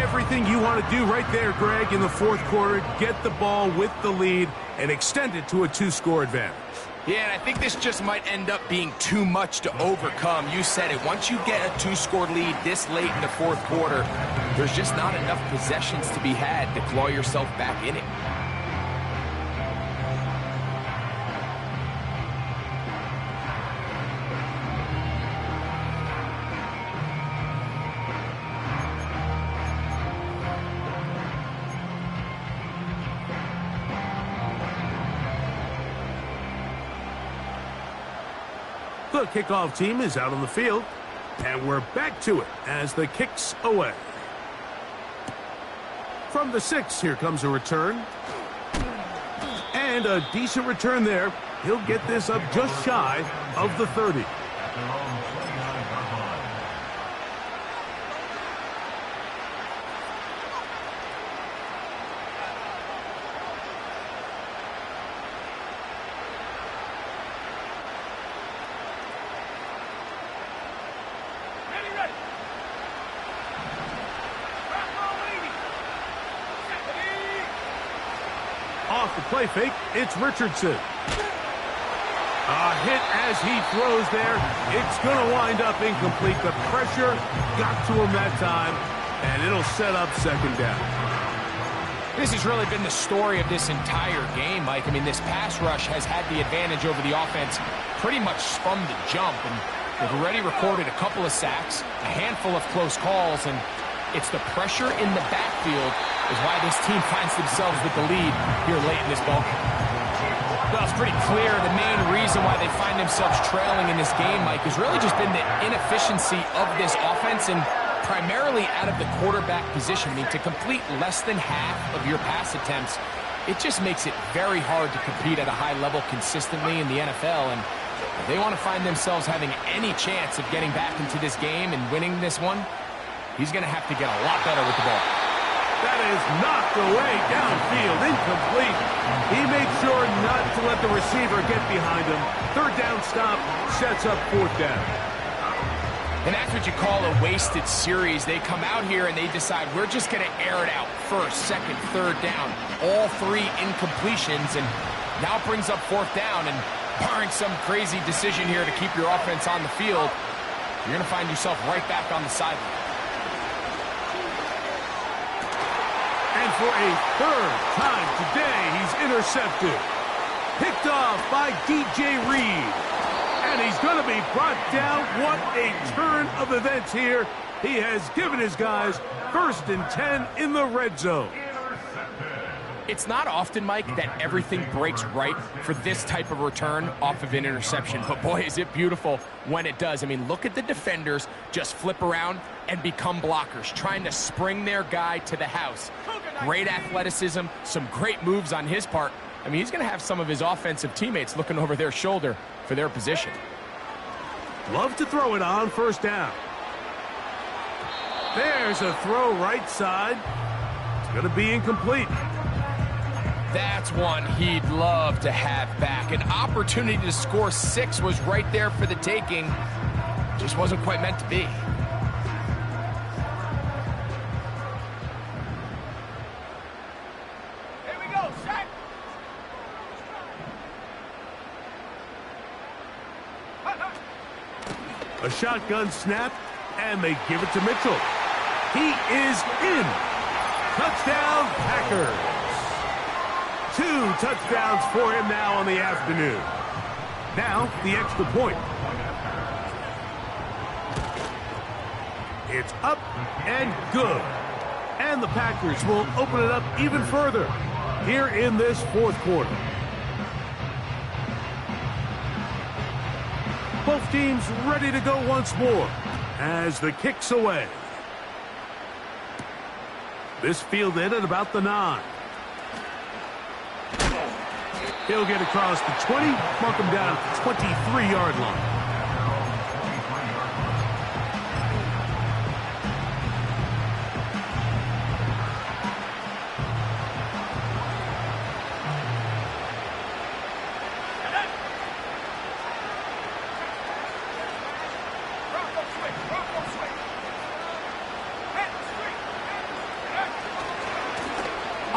Everything you want to do right there, Greg, in the fourth quarter, get the ball with the lead and extend it to a 2-score advantage. Yeah, and I think this just might end up being too much to overcome. You said it. Once you get a 2-score lead this late in the fourth quarter, there's just not enough possessions to be had to claw yourself back in it. The kickoff team is out on the field, and we're back to it as the kick's away. From the 6, here comes a return. And a decent return there. He'll get this up just shy of the 30. Off the play fake, it's Richardson. A hit as he throws there. It's going to wind up incomplete. The pressure got to him that time, and it'll set up second down. This has really been the story of this entire game, Mike. I mean, this pass rush has had the advantage over the offense pretty much from the jump, and they've already recorded a couple of sacks, a handful of close calls, and it's the pressure in the backfield is why this team finds themselves with the lead here late in this ballgame. Well, it's pretty clear the main reason why they find themselves trailing in this game, Mike, has really just been the inefficiency of this offense and primarily out of the quarterback position. I mean, to complete less than half of your pass attempts, it just makes it very hard to compete at a high level consistently in the NFL. And if they want to find themselves having any chance of getting back into this game and winning this one, he's going to have to get a lot better with the ball. That is knocked away downfield, incomplete. He made sure not to let the receiver get behind him. Third down stop sets up fourth down. And that's what you call a wasted series. They come out here and they decide we're just going to air it out first, second, third down. All 3 incompletions, and now brings up fourth down. And barring some crazy decision here to keep your offense on the field, you're going to find yourself right back on the sideline. And for a third time today, he's intercepted. Picked off by DJ Reed. And he's going to be brought down. What a turn of events here. He has given his guys 1st and 10 in the red zone. It's not often, Mike, that everything breaks right for this type of return off of an interception. But boy, is it beautiful when it does. I mean, look at the defenders just flip around and become blockers, trying to spring their guy to the house. Great athleticism, some great moves on his part. I mean, he's going to have some of his offensive teammates looking over their shoulder for their position. Love to throw it on first down. There's a throw right side. It's going to be incomplete. That's one he'd love to have back. An opportunity to score 6 was right there for the taking. Just wasn't quite meant to be. Here we go, set. A shotgun snap, and they give it to Mitchell. He is in. Touchdown, Packers. 2 touchdowns for him now on the afternoon. Now, the extra point. It's up and good. And the Packers will open it up even further here in this fourth quarter. Both teams ready to go once more as the kick's away. This fielded at about the 9. He'll get across the 20, mark him down at the 23-yard line.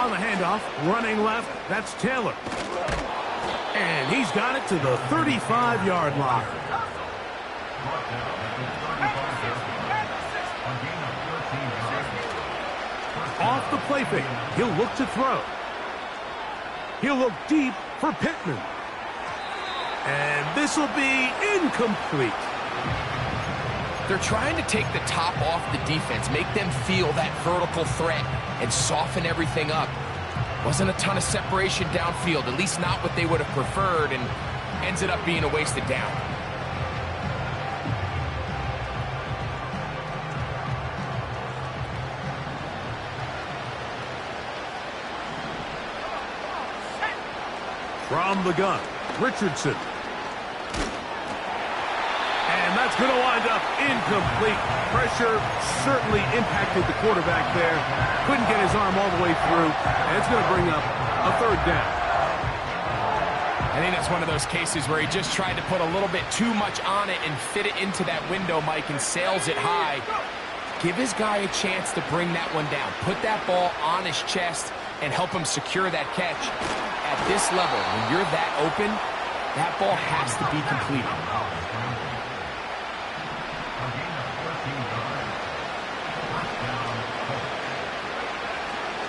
On the handoff, running left, that's Taylor. And he's got it to the 35-yard line. Off the play fake, he'll look to throw. He'll look deep for Pittman. And this will be incomplete. They're trying to take the top off the defense, make them feel that vertical threat, and soften everything up. Wasn't a ton of separation downfield, at least not what they would have preferred, and ends up being a wasted down. From the gun, Richardson. And that's going to wind up incomplete. Pressure certainly impacted the quarterback there. Couldn't get his arm all the way through, and it's going to bring up a third down. I think that's one of those cases where he just tried to put a little bit too much on it and fit it into that window, Mike, and sails it high. Give his guy a chance to bring that one down. Put that ball on his chest and help him secure that catch. At this level, when you're that open, that ball has to be completed.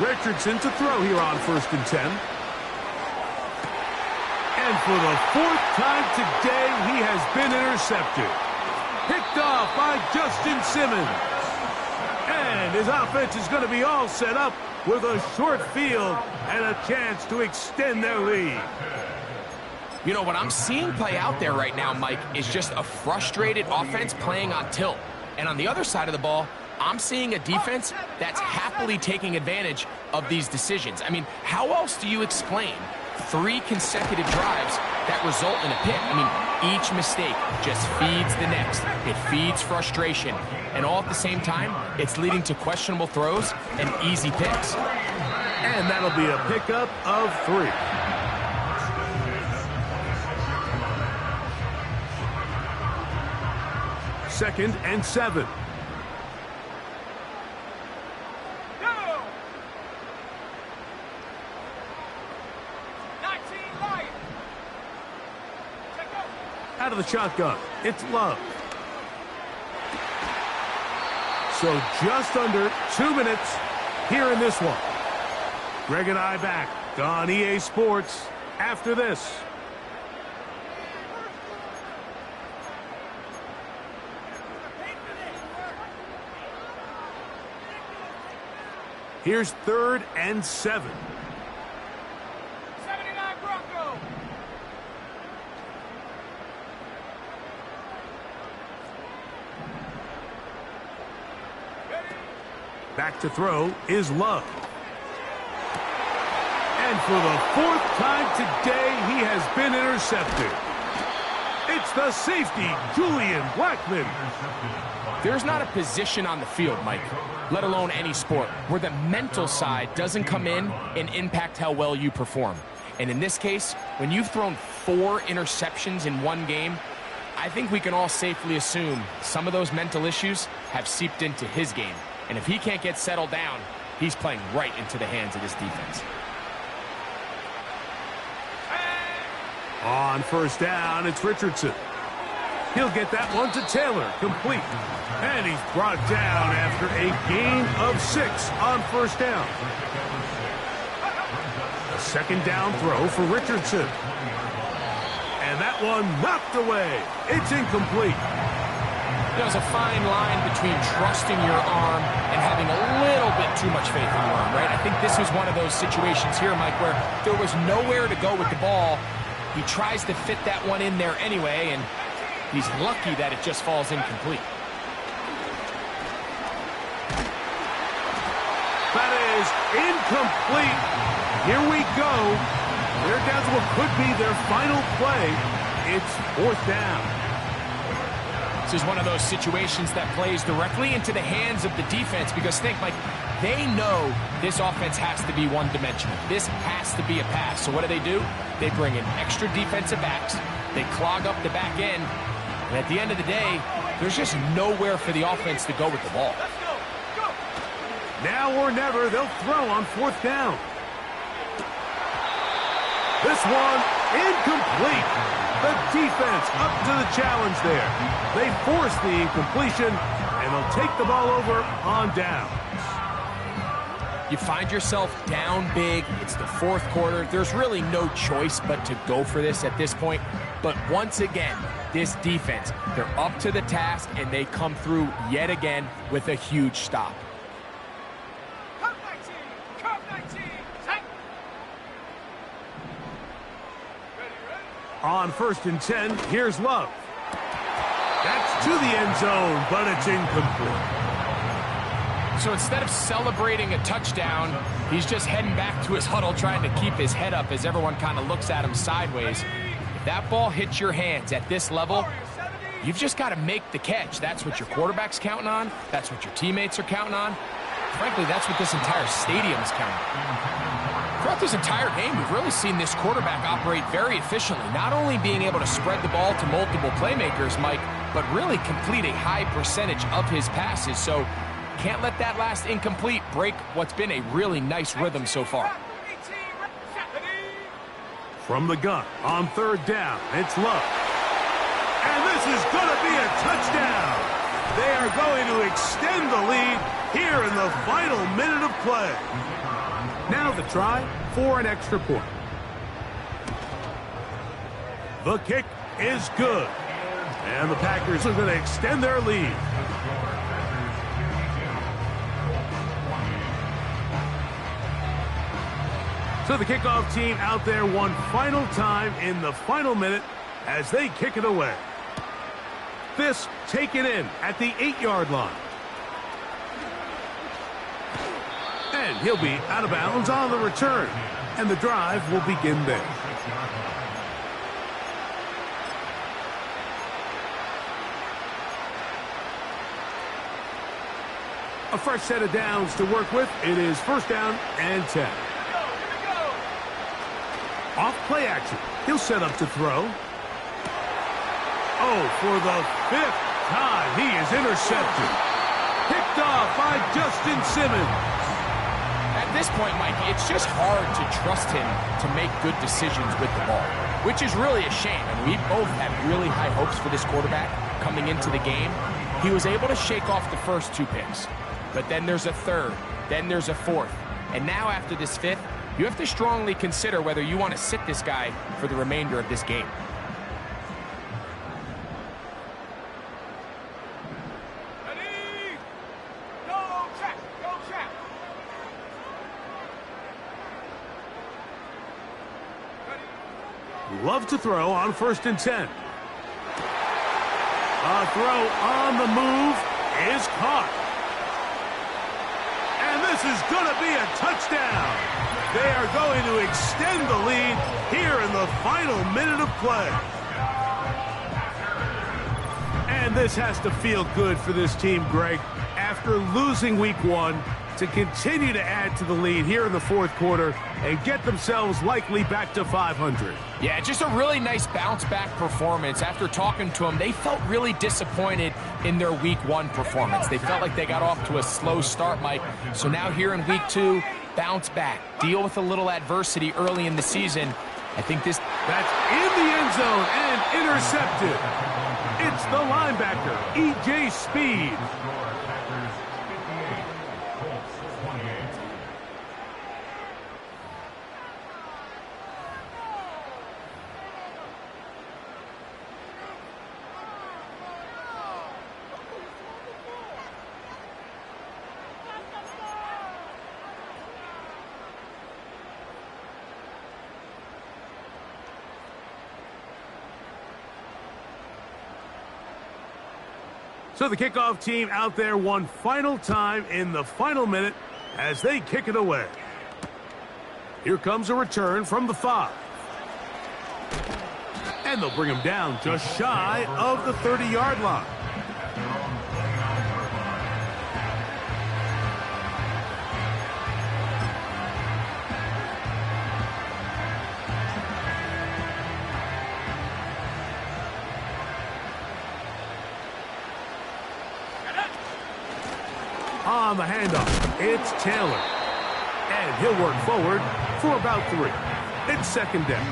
Richardson to throw here on 1st and 10. And for the 4th time today, he has been intercepted. Picked off by Justin Simmons. And his offense is going to be all set up with a short field and a chance to extend their lead. You know, what I'm seeing play out there right now, Mike, is just a frustrated offense playing on tilt. And on the other side of the ball, I'm seeing a defense that's happily taking advantage of these decisions. I mean, how else do you explain 3 consecutive drives that result in a pick? I mean, each mistake just feeds the next. It feeds frustration. And all at the same time, it's leading to questionable throws and easy picks. And that'll be a pickup of 3. Second and 7. Out of the shotgun, it's Love. So just under 2 minutes here in this one. Greg and I back on EA Sports after this. Here's 3rd and 7. 79 Bronco. Back to throw is Love. And for the 4th time today, he has been intercepted. It's the safety, Julian Blackman. There's not a position on the field, Mike, let alone any sport, where the mental side doesn't come in and impact how well you perform. And in this case, when you've thrown 4 interceptions in one game, I think we can all safely assume some of those mental issues have seeped into his game. And if he can't get settled down, he's playing right into the hands of this defense. On 1st down, it's Richardson. He'll get that one to Taylor, complete. And he's brought down after a gain of 6 on 1st down. A 2nd down throw for Richardson. And that one knocked away. It's incomplete. There's a fine line between trusting your arm and having a little bit too much faith in your arm, right? I think this was one of those situations here, Mike, where there was nowhere to go with the ball. He tries to fit that one in there anyway, and he's lucky that it just falls incomplete. That is incomplete. Here we go. They're down to what could be their final play. It's 4th down. This is one of those situations that plays directly into the hands of the defense because think, Mike, they know this offense has to be one-dimensional. This has to be a pass. So what do? They bring in extra defensive backs. They clog up the back end. And at the end of the day, there's just nowhere for the offense to go with the ball. Now or never, they'll throw on 4th down. This one incomplete. The defense up to the challenge there. They force the incompletion, and they'll take the ball over on downs. You find yourself down big. It's the fourth quarter. There's really no choice but to go for this at this point. But once again, this defense, they're up to the task, and they come through yet again with a huge stop. Curve 19! Curve 19! Set! Ready, ready? On 1st and 10, here's Love. That's to the end zone, but it's incomplete. So instead of celebrating a touchdown, he's just heading back to his huddle trying to keep his head up as everyone kind of looks at him sideways. If that ball hits your hands at this level, you've just got to make the catch. That's what your quarterback's counting on. That's what your teammates are counting on. Frankly, that's what this entire stadium's counting on. Throughout this entire game, we've really seen this quarterback operate very efficiently, not only being able to spread the ball to multiple playmakers, Mike, but really complete a high percentage of his passes. So can't let that last incomplete break what's been a really nice rhythm so far. From the gun on 3rd down, it's Love. And this is going to be a touchdown. They are going to extend the lead here in the final minute of play. Now the try for an extra point. The kick is good. And the Packers are going to extend their lead. So the kickoff team out there one final time in the final minute as they kick it away. This taken in at the 8-yard line. And he'll be out of bounds on the return. And the drive will begin there. A fresh set of downs to work with. It is 1st down and 10. Off play action. He'll set up to throw. Oh, for the 5th time, he is intercepted. Picked off by Justin Simmons. At this point, Mike, it's just hard to trust him to make good decisions with the ball, which is really a shame. And we both had really high hopes for this quarterback coming into the game. He was able to shake off the first 2 picks, but then there's a 3rd, then there's a 4th. And now after this 5th, you have to strongly consider whether you want to sit this guy for the remainder of this game. Ready? Go check! Go check! Ready? Love to throw on 1st and 10. A throw on the move is caught. And this is going to be a touchdown. They are going to extend the lead here in the final minute of play. And this has to feel good for this team, Greg. After losing week 1, to continue to add to the lead here in the 4th quarter and get themselves likely back to 500. Yeah, just a really nice bounce-back performance. After talking to them, they felt really disappointed in their Week 1 performance. They felt like they got off to a slow start, Mike. So now here in Week 2, bounce back, deal with a little adversity early in the season. I think this... That's in the end zone and intercepted. It's the linebacker, E.J. Speed. So the kickoff team out there one final time in the final minute as they kick it away. Here comes a return from the 5. And they'll bring him down just shy of the 30-yard line. On the handoff, it's Taylor. And he'll work forward for about 3. It's second down.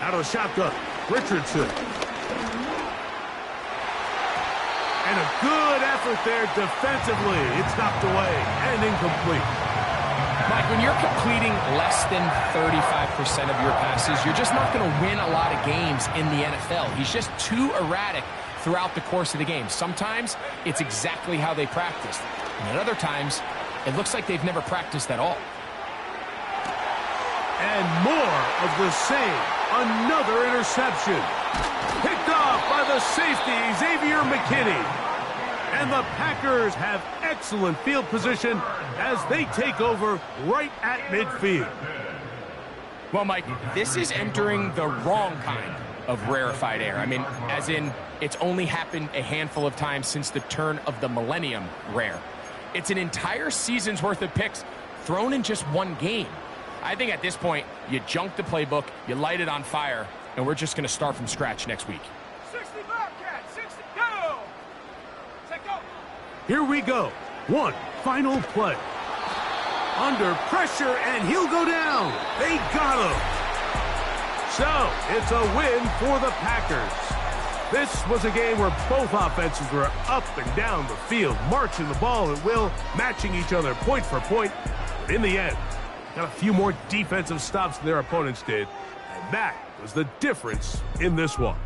Out of the shotgun, Richardson. And a good effort there defensively. It's knocked away and incomplete. Mike, when you're completing less than 35% of your passes, you're just not going to win a lot of games in the NFL. He's just too erratic throughout the course of the game. Sometimes it's exactly how they practiced. And at other times, it looks like they've never practiced at all. And more of the same. Another interception. Picked off by the safety, Xavier McKinney. And the Packers have excellent field position as they take over right at midfield. Well, Mike, this is entering the wrong kind of rarefied air. I mean, as in, it's only happened a handful of times since the turn of the millennium rare. It's an entire season's worth of picks thrown in just one game. I think at this point, you junk the playbook, you light it on fire, and we're just going to start from scratch next week. 60 Bobcat, 60, go! Take go! Here we go. One final play. Under pressure, and he'll go down. They got him. So, it's a win for the Packers. This was a game where both offenses were up and down the field, marching the ball at will, matching each other point for point. But in the end, got a few more defensive stops than their opponents did, and that was the difference in this one.